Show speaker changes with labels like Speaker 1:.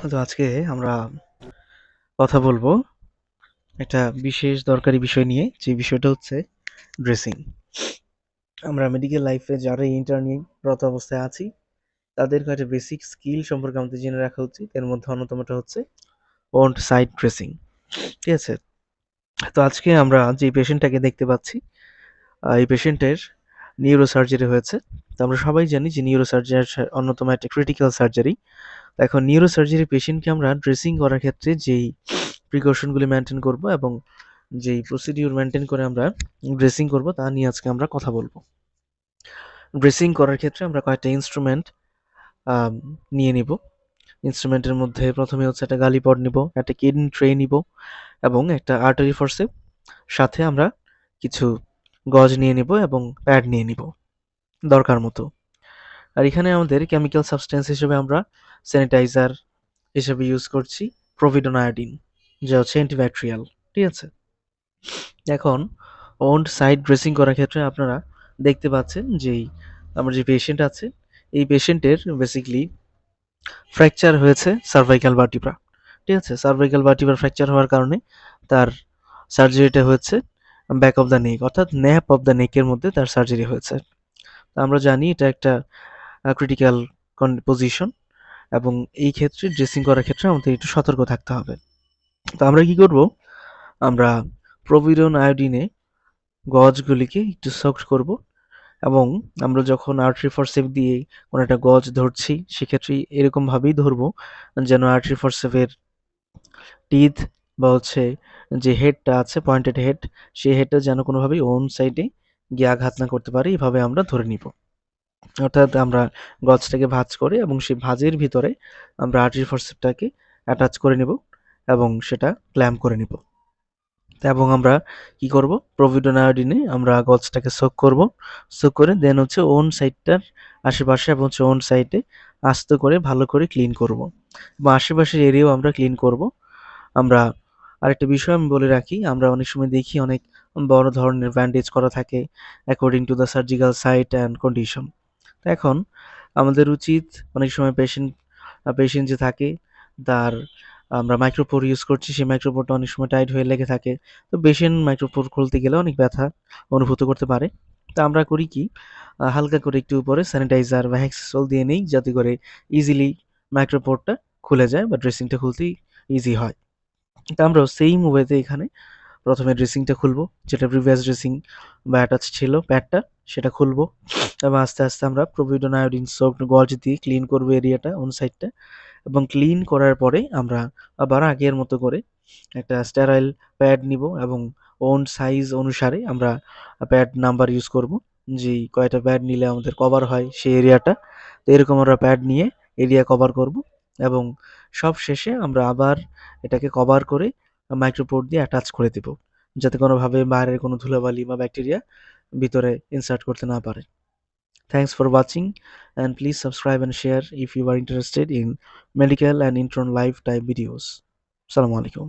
Speaker 1: তো আজকে আমরা কথা বলবো একটা বিশেষ দরকারি বিষয় নিয়ে, যে বিষয়টা হচ্ছে ড্রেসিং। আমরা মেডিকেল লাইফে যারা ইন্টার্নিংরত অবস্থায় আছি, তাদের কাছে বেসিক স্কিল সম্পর্কে আমাদের জেনে রাখা উচিত। এর মধ্যে অন্যতমটা হচ্ছে অন সাইট ড্রেসিং। ঠিক আছে? তো আজকে আমরা যে পেশেন্টটাকে দেখতে পাচ্ছি, এই পেশেন্টের নিউরো সার্জারি হয়েছে। তো আমরা সবাই জানি যে নিউরো সার্জারি অন্যতম একটা ক্রিটিক্যাল সার্জারি। এখন নিউরো সার্জারি পেশেন্টকে আমরা ড্রেসিং করার ক্ষেত্রে যেই প্রিকশনগুলি মেনটেন করব এবং যেই প্রসিডিউর মেনটেন করে আমরা ড্রেসিং করব, তা নিয়ে আজকে আমরা কথা বলবো। ড্রেসিং করার ক্ষেত্রে আমরা কয়েকটা ইনস্ট্রুমেন্ট নিয়ে নিব। ইনস্ট্রুমেন্টের মধ্যে প্রথমে হচ্ছে একটা গালিপড নিব, একটা কিডনি ট্রে নিব এবং একটা আর্টারি ফোর্সেপ, সাথে আমরা কিছু গজ নিয়ে নিব এবং প্যাড নিয়ে নিব দরকার মতো। আর এখানে আমাদের কেমিক্যাল সাবস্টেন্স হিসেবে আমরা স্যানিটাইজার হিসেবে ইউজ করছি প্রোভিডন আয়োডিন, যা হচ্ছে অ্যান্টিব্যাকটেরিয়াল। ঠিক আছে? এখন অন সাইট ড্রেসিং করার ক্ষেত্রে আপনারা দেখতে পাচ্ছেন যেই আমার যে পেশেন্ট আছে, এই পেশেন্টের বেসিক্যালি ফ্র্যাকচার হয়েছে সার্ভাইকাল ভার্টিব্রা। ঠিক আছে? সার্ভাইকাল ভার্টিব্রা ফ্র্যাকচার হওয়ার কারণে তার সার্জারিটা হয়েছে ব্যাক অফ দ্য নেক, অর্থাৎ ন্যাপ অফ দ্য নেকের মধ্যে তার সার্জারি হয়েছে। আমরা জানি এটা একটা ক্রিটিক্যাল পজিশন এবং এই ক্ষেত্রে ড্রেসিং করার ক্ষেত্রে আমাদের একটু সতর্ক থাকতে হবে। তো আমরা কি করব? আমরা প্রোভিডন আয়োডিনে গজগুলিকে একটু সোকড করব এবং আমরা যখন আর্টারি ফরসেপ দিয়ে কোনো একটা গজ ধরছি, সেক্ষেত্রে এরকমভাবেই ধরবো যেন আর্টারি ফরসেপের টিথ বা হচ্ছে যে হেডটা আছে, পয়েন্টেড হেড, সেই হেডটা যেন কোনোভাবেই ওন সাইডে গিয়ে আঘাত না করতে পারে, এভাবে আমরা ধরে নিব। অর্থাৎ আমরা গজটাকে ভাঁজ করে এবং সেই ভাঁজের ভিতরে আমরা আর্টারি ফরসেপটাকে অ্যাটাচ করে নেব এবং সেটা ক্ল্যাম্প করে নেব। এবং আমরা কি করব? প্রোভিডন আয়োডিনে আমরা গজটাকে সোক করব। সোক করে দেন হচ্ছে ওন সাইডটার আশেপাশে এবং হচ্ছে ওন সাইডে আস্তে করে ভালো করে ক্লিন করব এবং আশেপাশের এরিয়াও আমরা ক্লিন করব। আমরা আরেকটা বিষয় আমি বলে রাখি, আমরা অনেক সময় দেখি অনেক বড় ধরনের ব্যান্ডেজ করা থাকে according to the surgical site and condition. তো এখন আমাদের উচিত, অনেক সময় পেশেন্ট যে থাকে তার আমরা মাইক্রোপোর ইউজ করছি, সেই মাইক্রোপোরটা অনেক সময় টাইট হয়ে লেগে থাকে। তো পেশেন্ট মাইক্রোপোর খুলতে গেলে অনেক ব্যথা অনুভূত করতে পারে। তো আমরা করি কি, হালকা করে একটু উপরে স্যানিটাইজার বা হেক্সাসোল দিয়ে নেই, যাতে করে ইজিলি মাইক্রোপোরটা খুলে যায় বা ড্রেসিংটা খুলতে ইজি হয়। তো আমরাও সেইম ওয়েতে এখানে প্রথমে ড্রেসিংটা খুলবো, যেটা প্রিভিয়াস ড্রেসিং বা অ্যাটাচ ছিল প্যাডটা, সেটা খুলবো এবং আস্তে আস্তে আমরা প্রোভিডন আয়োডিন সোপড গজ দিয়ে ক্লিন করবো এরিয়াটা, অন সাইডটা। এবং ক্লিন করার পরে আমরা আবার আগের মতো করে একটা স্টেরাইল প্যাড নিব এবং ওন সাইজ অনুসারে আমরা প্যাড নাম্বার ইউজ করব, যে কয়টা প্যাড নিলে আমাদের কভার হয় সেই এরিয়াটা। তো এরকম আমরা প্যাড নিয়ে এরিয়া কভার করব এবং সব শেষে আমরা আবার এটাকে কভার করে মাইক্রোপোর দিয়ে অ্যাটাচ করে দেব, যাতে কোনোভাবে বাইরের কোনো ধুলাবালি বা ব্যাকটেরিয়া ভিতরে ইনসার্ট করতে না পারে। Thanks for watching, and please subscribe and share if you are interested in medical and intron life type videos. Assalamu alaikum.